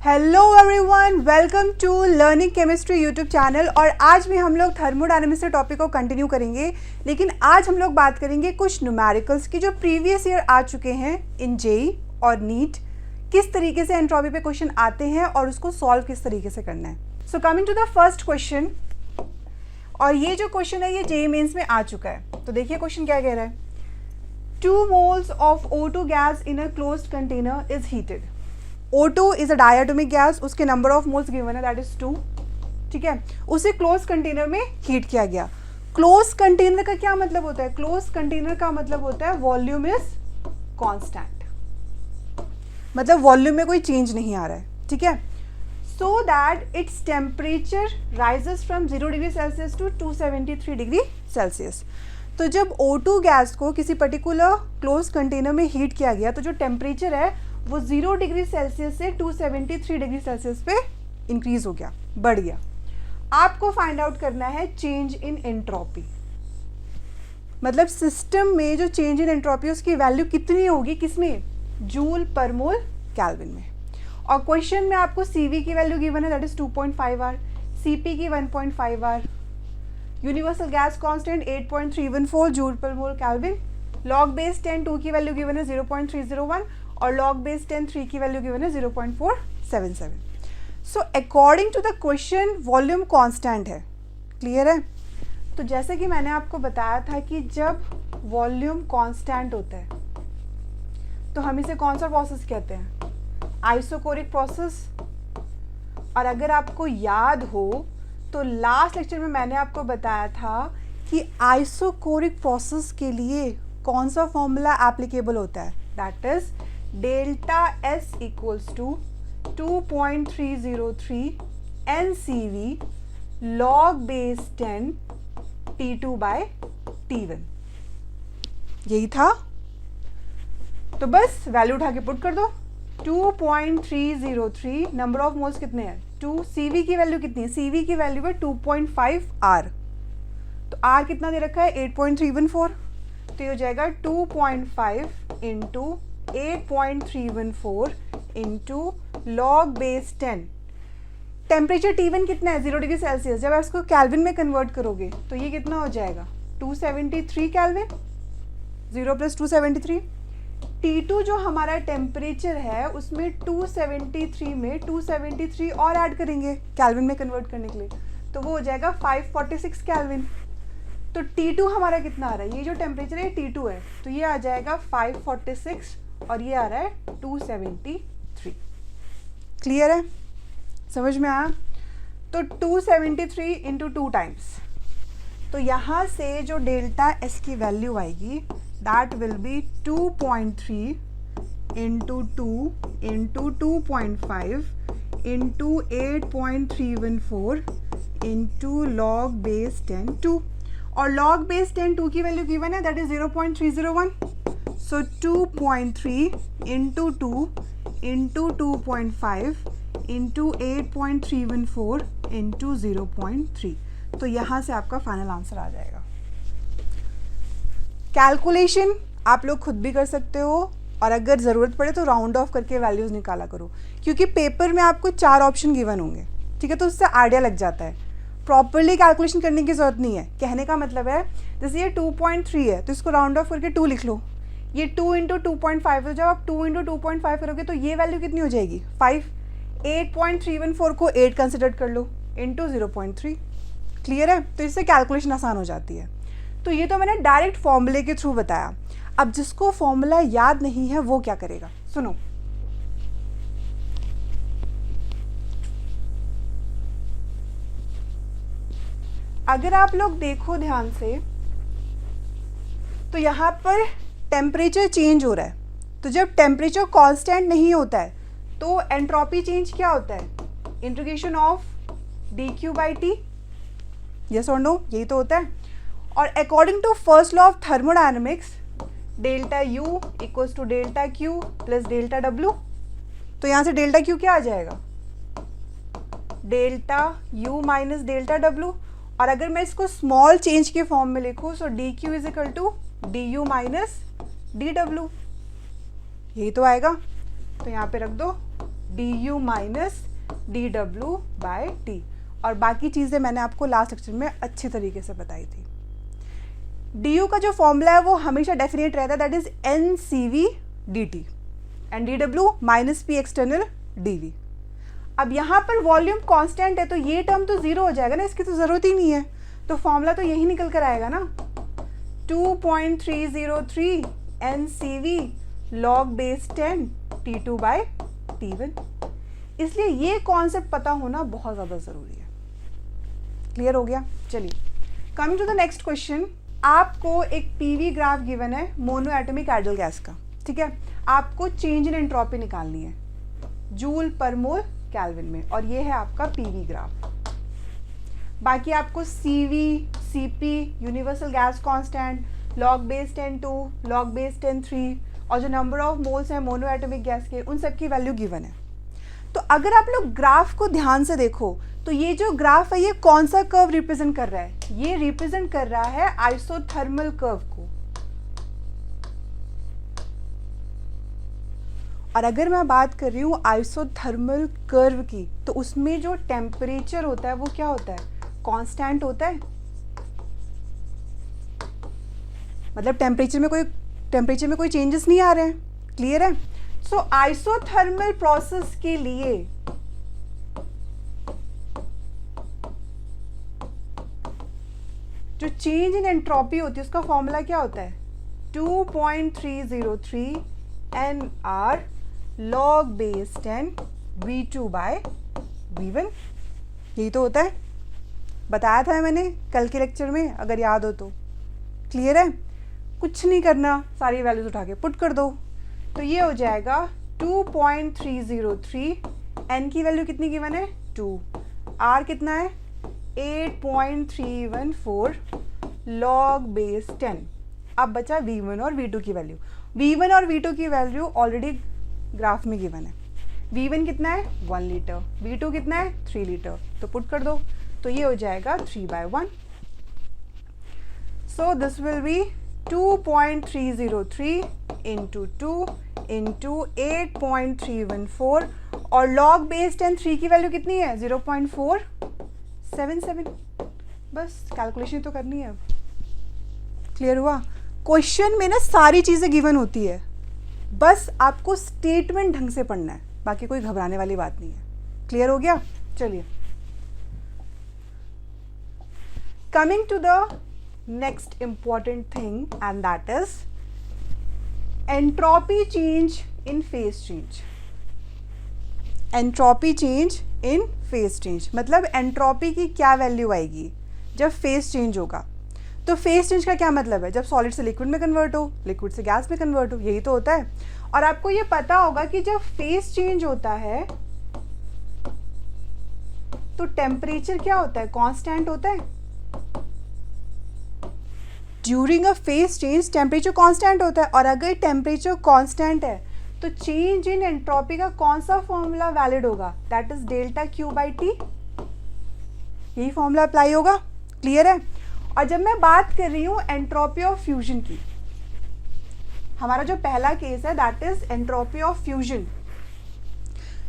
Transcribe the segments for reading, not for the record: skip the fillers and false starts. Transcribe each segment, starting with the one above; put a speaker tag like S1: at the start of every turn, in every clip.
S1: Hello everyone, welcome to learning chemistry YouTube channel. और आज भी हम लोग थर्मोडायनेमिक्स के टॉपिक को कंटिन्यू करेंगे, लेकिन आज हम लोग बात करेंगे कुछ न्यूमेरिकल्स की जो प्रीवियस ईयर आ चुके हैं इन जेई और नीट। किस तरीके से एंट्रोपी पे क्वेश्चन आते हैं और उसको सॉल्व किस तरीके से करना है। So coming to the first question, और ये जो क्वेश्चन है ये जेई मेंस में आ चुका है। तो देखिए क्वेश्चन क्या कह रहा है। 2 moles of O2 gas in a closed container is heated. O2 is a diatomic gas, उसके नंबर ऑफ मोल्स गिवन है दैट इज 2। ठीक है, उसे क्लोज कंटेनर में हीट किया गया। क्लोज कंटेनर का क्या मतलब होता है? क्लोज कंटेनर का मतलब होता है वॉल्यूम इज कांस्टेंट, मतलब वॉल्यूम में कोई चेंज नहीं आ रहा है। ठीक है, so that its temperature rises from 0 degree Celsius to 273 degree Celsius. तो जब O2 गैस को किसी पर्टिकुलर क्लोज कंटेनर में हीट किया गया तो जो टेम्परेचर है वो 0 डिग्री सेल्सियस से 273 डिग्री सेल्सियस पे इंक्रीज हो गया, बढ़ गया। आपको फाइंड आउट करना है चेंज इन एंट्रोपी, मतलब सिस्टम में जो चेंज इन एंट्रोपी उसकी वैल्यू कितनी होगी, किसमें? जूल पर मोल केल्विन में। और क्वेश्चन में आपको CV की वैल्यू गिवन है दैट इज 2.5 आर, CP की 1.5 R, universal gas constant 8.314 joule per mole kelvin, log base 10 2 की वैल्यू गिवन है 0.301 और लॉग बेस 10 3 की वैल्यू गिवन है 0.477। So according to the question volume constant है। क्लियर है? तो जैसे कि मैंने आपको बताया था कि जब वॉल्यूम कांस्टेंट होता है तो हम इसे कौन सा प्रोसेस कहते हैं? Isochoric process. और अगर आपको याद हो तो लास्ट लेक्चर में मैंने आपको बताया था कि आइसोकोरिक प्रोसेस के लिए कौन सा फॉर्मूला एप्लीकेबल होता है, that is delta S equals to 2.303 NCV log base 10 T2 by T1। यही था। तो बस वैल्यू उठा के पुट कर दो। 2.303 नंबर ऑफ मोल्स कितने हैं? 2। CV की वैल्यू कितनी है? CV की वैल्यू है 2.5 R। तो R कितना दे रखा है? 8.314। तो ये हो जाएगा 2.5 into 8.314 into log base 10। Temperature T1 कितना है? 0 डिग्री सेल्सियस। जब आप इसको केल्विन में कन्वर्ट करोगे तो ये कितना हो जाएगा? 273 केल्विन। 0 प्लस 273। T2 जो हमारा टेम्परेचर है उसमें 273 में 273 और ऐड करेंगे केल्विन में कन्वर्ट करने के लिए, तो वो हो जाएगा 546 केल्विन। तो T2 हमारा कितना आ रहा है? ये जो टेम्परेचर है T2 है, तो ये आ जाएगा 546 और ये आ रहा है 273। क्लियर है? समझ में आया? तो 273 इंटू 2 टाइम्स, तो यहाँ से जो डेल्टा S की वैल्यू आएगी that will be 2.3 into 2 into 2.5 into 8.314 into log base 10 2। और लॉग बेस 10 2 की वैल्यू गिवन है that is 0.301। So 2.3 into 2 into 2.5 into 8.314 into 0.3। तो यहाँ से आपका फाइनल आंसर आ जाएगा। कैलकुलेशन आप लोग खुद भी कर सकते हो और अगर ज़रूरत पड़े तो राउंड ऑफ करके वैल्यूज़ निकाला करो, क्योंकि पेपर में आपको 4 ऑप्शन गिवन होंगे। ठीक है, तो उससे आइडिया लग जाता है। प्रॉपरली कैलकुलेशन करने की ज़रूरत नहीं है। कहने का मतलब है जैसे ये 2.3 है तो इसको राउंड ऑफ करके 2 लिख लो। ये 2 इंटू 2.5 है, जब आप 2 इंटू 2.5 करोगे तो ये वैल्यू कितनी हो जाएगी? 5। 8.314 को 8 कंसिडर कर लो इंटू 0.3। क्लियर है? तो इससे कैलकुलेशन आसान हो जाती है। तो ये तो मैंने डायरेक्ट फॉर्मूले के थ्रू बताया। अब जिसको फॉर्मूला याद नहीं है वो क्या करेगा? सुनो, अगर आप लोग देखो ध्यान से तो यहाँ पर टेम्परेचर चेंज हो रहा है। तो जब टेम्परेचर कांस्टेंट नहीं होता है तो एंट्रोपी चेंज क्या होता है? Integration of dq by T. Yes और नो? यही तो होता है। और according to first law of thermodynamics delta U equals to delta Q plus delta W। तो यहाँ से डेल्टा Q क्या आ जाएगा? Delta U minus delta W। और अगर मैं इसको स्मॉल चेंज के फॉर्म में लिखूँ तो dq is equal to du minus dw। यही तो आएगा। तो यहाँ पे रख दो du minus dw by t। और बाकी चीज़ें मैंने आपको लास्ट लेक्चर में अच्छी तरीके से बताई थी। du का जो फॉर्मूला है वो हमेशा डेफिनेट रहता है, that is ncv dt and dw minus p external dv। अब यहाँ पर वॉल्यूम कांस्टेंट है तो ये टर्म तो जीरो हो जाएगा ना, इसकी तो ज़रूरत ही नहीं है, तो फॉर्मूला तो यही निकल कर आएगा ना, 2.303 ncv log base 10 t2 by t1। इसलिए ये कॉन्सेप्ट पता होना बहुत ज़्यादा ज़रूरी है। क्लियर हो गया? चलिए coming to the next question. आपको एक पीवी ग्राफ गिवन है मोनो एटॉमिक आइडियल गैस का, ठीक है। आपको चेंज इन एंट्रोपी निकालनी है जूल पर मोल केल्विन में, और ये है आपका पीवी ग्राफ। बाकी आपको CV, CP, universal gas constant, log base 10 2, log base 10 3 और जो नंबर ऑफ मोल्स हैं मोनो एटॉमिक गैस के, उन सब की वैल्यू गिवन है। तो अगर आप लोग ग्राफ को ध्यान से देखो तो ये जो ग्राफ है ये कौन सा कर्व रिप्रेजेंट कर रहा है? ये रिप्रेजेंट कर रहा है आइसोथर्मल कर्व को। और अगर मैं बात कर रही हूँ आइसोथर्मल कर्व की, तो उसमें जो टेम्परेचर होता है वो क्या होता है? कांस्टेंट होता है। मतलब टेम्परेचर में कोई चेंजेस नहीं आ रहे हैं। क्लियर है? सो आइसोथर्मल प्रोसेस के लिए जो चेंज इन एंट्रोपी होती है उसका फॉर्मूला क्या होता है? 2.303 nr log base 10 v2 bye v1। यही तो होता है, बताया था मैंने कल के लेक्चर में, अगर याद हो तो। क्लियर है? कुछ नहीं करना, सारी वैल्यूज उठा के पुट कर दो, तो ये हो जाएगा 2.303। n की वैल्यू कितनी गिवन है? 2। r कितना है? 8.314 log बेस 10। अब बचा v1 और v2 की वैल्यू। v1 और v2 की वैल्यू ऑलरेडी ग्राफ में गिवन है। v1 कितना है? 1 लीटर। v2 कितना है? 3 लीटर। तो पुट कर दो, तो ये हो जाएगा 3/1। So this will be 2.303 into 2 into 8.314 और log बेस 10 3 की वैल्यू कितनी है? 0.477। बस कैलकुलेशन तो करनी है अब। क्लियर हुआ? क्वेश्चन में ना सारी चीज़ें गिवन होती है, बस आपको स्टेटमेंट ढंग से पढ़ना है, बाकी कोई घबराने वाली बात नहीं है। क्लियर हो गया? चलिए coming to the next important thing and that is entropy change in phase change. Entropy change in phase change मतलब एंट्रोपी की क्या वैल्यू आएगी जब फेज चेंज होगा। तो फेज चेंज का क्या मतलब है? जब सॉलिड से लिक्विड में कन्वर्ट हो, लिक्विड से गैस में कन्वर्ट हो, यही तो होता है। और आपको ये पता होगा कि जब फेज चेंज होता है तो टेम्परेचर क्या होता है? कांस्टेंट होता है। During a phase change temperature constant होता है, और अगर टेम्परेचर कांस्टेंट है तो चेंज इन एंट्रोपी का कौन सा फॉर्मूला वैलिड होगा? That is delta Q by T. यही फॉर्मूला अप्लाई होगा। क्लियर है? और जब मैं बात कर रही हूँ एंट्रोपी ऑफ फ्यूजन की, हमारा जो पहला केस है that is entropy of fusion.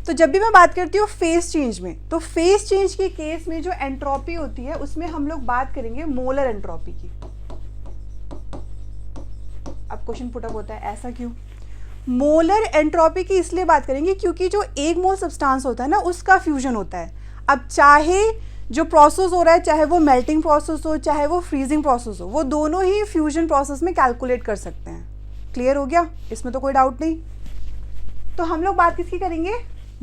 S1: तो जब भी मैं बात करती हूँ फेज चेंज में, तो फेज चेंज के केस में जो एंट्रोपी होती है उसमें हम लोग बात करेंगे मोलर एंट्रोपी की। अब क्वेश्चन पुटअप होता है ऐसा क्यों? मोलर एंट्रोपी की इसलिए बात करेंगे क्योंकि जो एक मोल सब्सटेंस होता है ना उसका फ्यूजन होता है। अब चाहे जो प्रोसेस हो रहा है, चाहे वो मेल्टिंग प्रोसेस हो, चाहे वो फ्रीजिंग प्रोसेस हो, वो दोनों ही फ्यूजन प्रोसेस में कैलकुलेट कर सकते हैं। क्लियर हो गया? इसमें तो कोई डाउट नहीं। तो हम लोग बात किसकी करेंगे?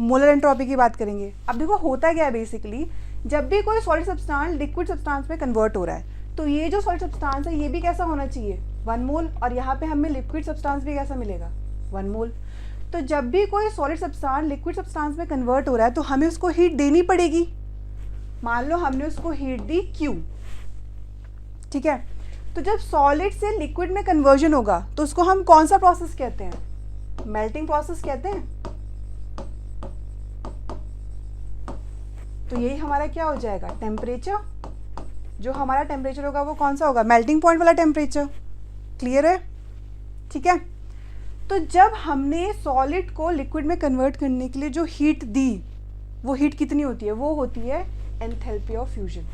S1: मोलर एंट्रोपी की बात करेंगे। अब देखो होता क्या है बेसिकली, जब भी कोई सॉलिड सब्सटेंस लिक्विड सब्सटेंस में कन्वर्ट हो रहा है तो ये जो सॉलिड सब्सटेंस है ये भी कैसा होना चाहिए? 1 मोल। और यहाँ पे हमें लिक्विड सब्सटेंस भी कैसा मिलेगा? 1 मोल। तो जब भी कोई सॉलिड सब्सटेंस लिक्विड सब्सटेंस में कन्वर्ट हो रहा है तो हमें उसको हीट देनी पड़ेगी। मान लो हमने उसको हीट दी Q, ठीक है। तो जब सॉलिड से लिक्विड में कन्वर्जन होगा तो उसको हम कौन सा प्रोसेस कहते हैं? मेल्टिंग प्रोसेस कहते हैं। तो यही हमारा क्या हो जाएगा? टेम्परेचर। जो हमारा टेम्परेचर होगा वो कौन सा होगा? मेल्टिंग पॉइंट वाला टेम्परेचर। क्लियर है? ठीक है। तो जब हमने सॉलिड को लिक्विड में कन्वर्ट करने के लिए जो हीट दी, वो हीट कितनी होती है? वो होती है एंथैल्पी ऑफ फ्यूजन।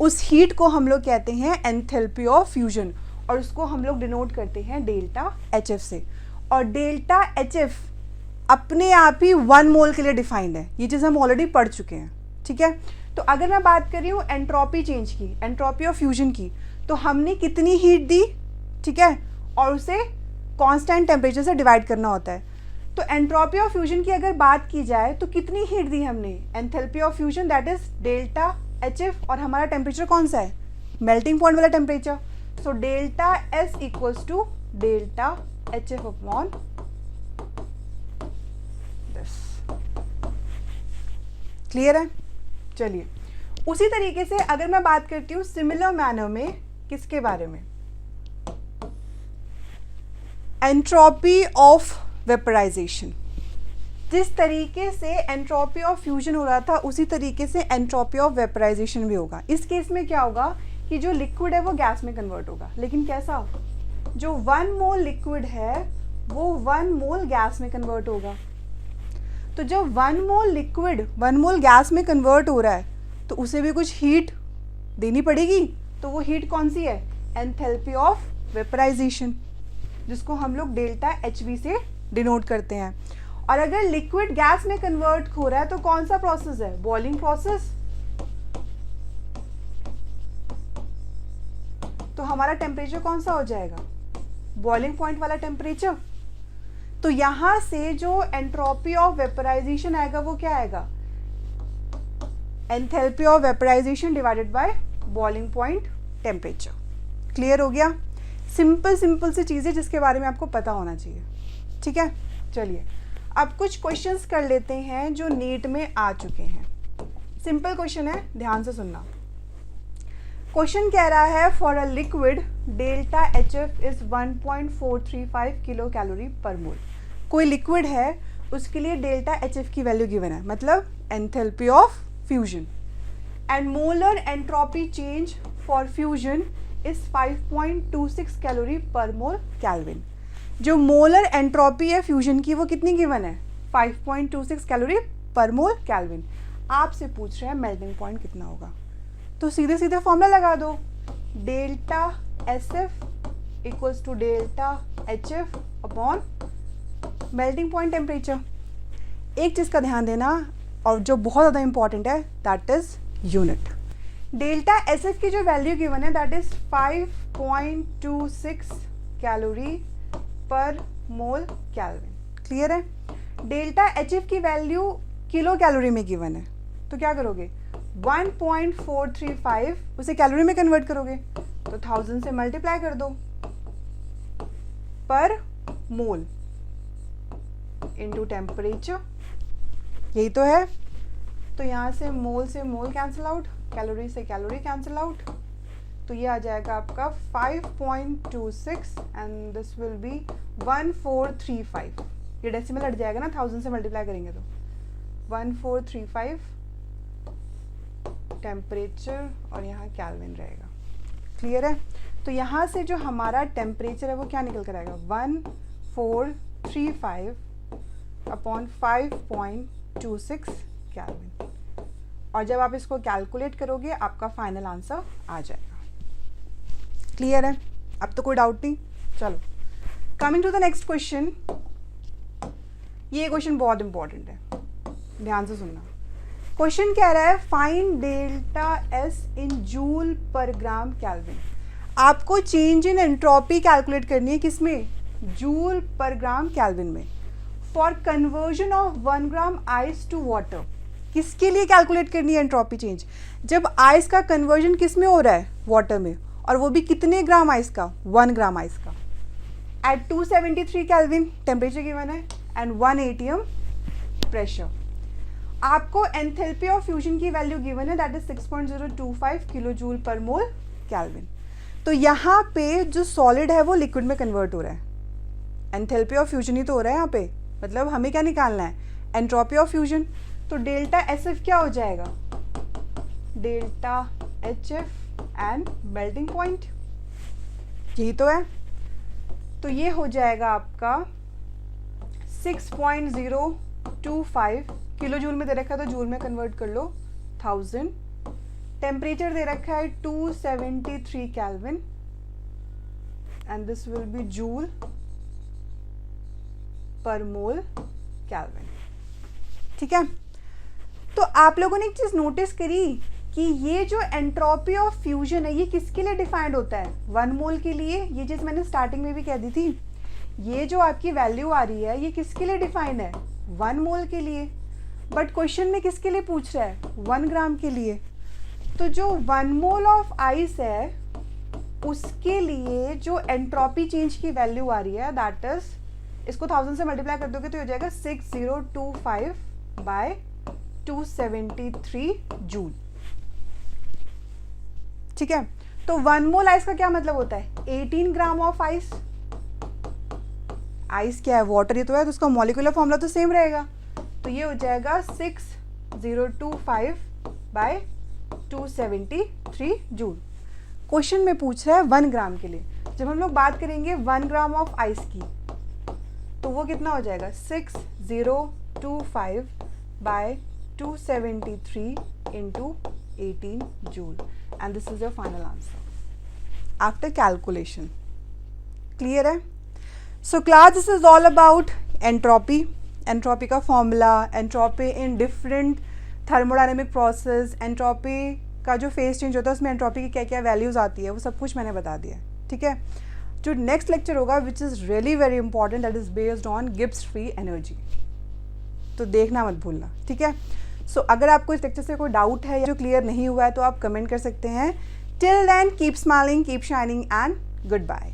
S1: उस हीट को हम लोग कहते हैं एंथैल्पी ऑफ फ्यूजन, और उसको हम लोग डिनोट करते हैं डेल्टा एच एफ से। और डेल्टा एच एफ अपने आप ही 1 मोल के लिए डिफाइंड है, ये चीज़ हम ऑलरेडी पढ़ चुके हैं, ठीक है। तो अगर मैं बात कर रही हूँ एंट्रोपी चेंज की, एंट्रोपी ऑफ फ्यूजन की, तो हमने कितनी हीट दी, ठीक है, और उसे कांस्टेंट टेम्परेचर से डिवाइड करना होता है। तो एंट्रोपी ऑफ फ्यूजन की अगर बात की जाए तो कितनी हीट दी हमने? Enthalpy of fusion that is delta H F, और हमारा टेम्परेचर कौन सा है? मेल्टिंग पॉइंट वाला temperature. So delta S equals to delta H F upon this. Clear है? चलिए, उसी तरीके से अगर मैं बात करती हूँ सिमिलर मैनर में किसके बारे में? Entropy of vaporisation. जिस तरीके से एंट्रोपी ऑफ फ्यूजन हो रहा था उसी तरीके से एंट्रोपी ऑफ वेपराइजेशन भी होगा। इस केस में क्या होगा कि जो लिक्विड है वो गैस में कन्वर्ट होगा, लेकिन कैसा? जो 1 मोल लिक्विड है वो 1 मोल गैस में कन्वर्ट होगा। तो जब 1 मोल लिक्विड 1 मोल गैस में कन्वर्ट हो रहा है तो उसे भी कुछ हीट देनी पड़ेगी। तो वो हीट कौन सी है? एंथैल्पी ऑफ वेपराइजेशन, जिसको हम लोग डेल्टा एच वी से डिनोट करते हैं। और अगर लिक्विड गैस में कन्वर्ट हो रहा है तो कौन सा प्रोसेस है? Boiling process. तो हमारा टेम्परेचर कौन सा हो जाएगा? बॉइलिंग पॉइंट वाला टेम्परेचर। तो यहां से जो एंट्रोपी ऑफ वेपराइजेशन आएगा वो क्या आएगा? Enthalpy of vaporisation divided by boiling point temperature. Clear हो गया? सिंपल सी चीज़ें जिसके बारे में आपको पता होना चाहिए, ठीक है। चलिए, अब कुछ क्वेश्चंस कर लेते हैं जो नीट में आ चुके हैं। सिंपल क्वेश्चन है, ध्यान से सुनना। क्वेश्चन कह रहा है for a liquid delta H F is 1.435 kilo calorie पर मोल। कोई लिक्विड है, उसके लिए डेल्टा एच एफ की वैल्यू गिवन है, मतलब enthalpy of fusion, and molar entropy change for fusion is 5.26 calorie पर मोल केल्विन। जो मोलर एंट्रोपी है फ्यूजन की वो कितनी गिवन है? 5.26 कैलोरी पर मोल केल्विन। आपसे पूछ रहे हैं मेल्टिंग पॉइंट कितना होगा, तो सीधे सीधे फॉर्मूला लगा दो, delta S F equals to delta H F upon melting point temperature. एक चीज़ का ध्यान देना, और जो बहुत ज़्यादा इंपॉर्टेंट है, that is unit. Delta S F की जो वैल्यू गिवन है दैट इज 5.26 कैलोरी पर मोल केल्विन। क्लियर है? डेल्टा एच एफ की वैल्यू किलो कैलोरी में गिवन है, तो क्या करोगे? 1.435 उसे कैलोरी में कन्वर्ट करोगे तो 1000 से मल्टीप्लाई कर दो पर मोल इनटू टेम्परेचर, यही तो है। तो यहाँ से मोल कैंसिल आउट, कैलोरी से कैलोरी कैंसिल आउट, तो ये आ जाएगा आपका 5.26 एंड दिस विल बी 1435। ये डेसिमल हट जाएगा ना, 1000 से मल्टीप्लाई करेंगे तो 1435 टेम्परेचर और यहाँ केल्विन रहेगा। क्लियर है? तो यहाँ से जो हमारा टेम्परेचर है वो क्या निकल कर आएगा? 1435 अपॉन 5.26 केल्विन। और जब आप इसको कैलकुलेट करोगे आपका फाइनल आंसर आ जाएगा। क्लियर है? अब तो कोई डाउट नहीं। चलो, coming to the next question. ये क्वेश्चन बहुत इंपॉर्टेंट है, ध्यान से सुनना। क्वेश्चन कह रहा है find delta S in joule per gram kelvin. आपको चेंज इन एंट्रोपी कैलकुलेट करनी है, किसमें? जूल पर ग्राम केल्विन में। For conversion of 1 gram ice to water. किसके लिए कैलकुलेट करनी है एंट्रोपी चेंज? जब आइस का कन्वर्जन किस में हो रहा है? वाटर में, और वो भी कितने ग्राम आइस का? 1 ग्राम आइस का। एट 273 केल्विन टेम्परेचर गिवन है एंड 1 atm प्रेशर। आपको एंथैल्पी ऑफ फ्यूजन की वैल्यू गिवन है that is 6.025 kilo joule per mole kelvin. तो यहाँ पे जो सॉलिड है वो लिक्विड में कन्वर्ट हो रहा है, एंथैल्पी ऑफ फ्यूजन ही तो हो रहा है यहाँ पे। मतलब हमें क्या निकालना है? Entropy of fusion. तो डेल्टा एस एफ क्या हो जाएगा? Delta H F and melting point, यही तो है। तो ये हो जाएगा आपका 6.025 किलो जूल में दे रखा है तो जूल में कन्वर्ट कर लो 1000। टेम्परेचर दे रखा है 273 kelvin and this will be joule per mole kelvin. ठीक है, तो आप लोगों ने एक चीज नोटिस करी कि ये जो एंट्रोपी ऑफ फ्यूजन है ये किसके लिए डिफाइंड होता है? 1 मोल के लिए। ये चीज मैंने स्टार्टिंग में भी कह दी थी। ये जो आपकी वैल्यू आ रही है ये किसके लिए डिफाइंड है? 1 मोल के लिए। बट क्वेश्चन में किसके लिए पूछ रहा है? 1 ग्राम के लिए। तो जो 1 मोल ऑफ आइस है उसके लिए जो एंट्रोपी चेंज की वैल्यू आ रही है दैट इज, इसको 1000 से मल्टीप्लाई कर दोगे तो हो जाएगा 6025 बाय 273 जूल। ठीक है, तो 1 मोल आइस का क्या मतलब होता है? 18 ग्राम ऑफ आइस। आइस क्या है? वाटर ही तो है, तो उसका मॉलिक्यूलर फॉर्मूला तो सेम रहेगा। तो ये हो जाएगा 6025 बाय 273 जूल। क्वेश्चन में पूछ रहा है 1 ग्राम के लिए। जब हम लोग बात करेंगे 1 ग्राम ऑफ आइस की तो वो कितना हो जाएगा? 6025 bye 273 into 18 joule and this is your final answer after calculation. Clear है? So class, this is all about entropy. Entropy का formula, entropy in different thermodynamic process, entropy का जो phase change होता है उसमें entropy की क्या क्या values आती है वो सब कुछ मैंने बता दिया। ठीक है, जो next lecture होगा which is really very important, that is based on Gibbs free energy, तो देखना मत भूलना। ठीक है, सो अगर आपको इस लेक्चर से कोई डाउट है या जो क्लियर नहीं हुआ है तो आप कमेंट कर सकते हैं। Till then keep smiling, keep shining and good bye.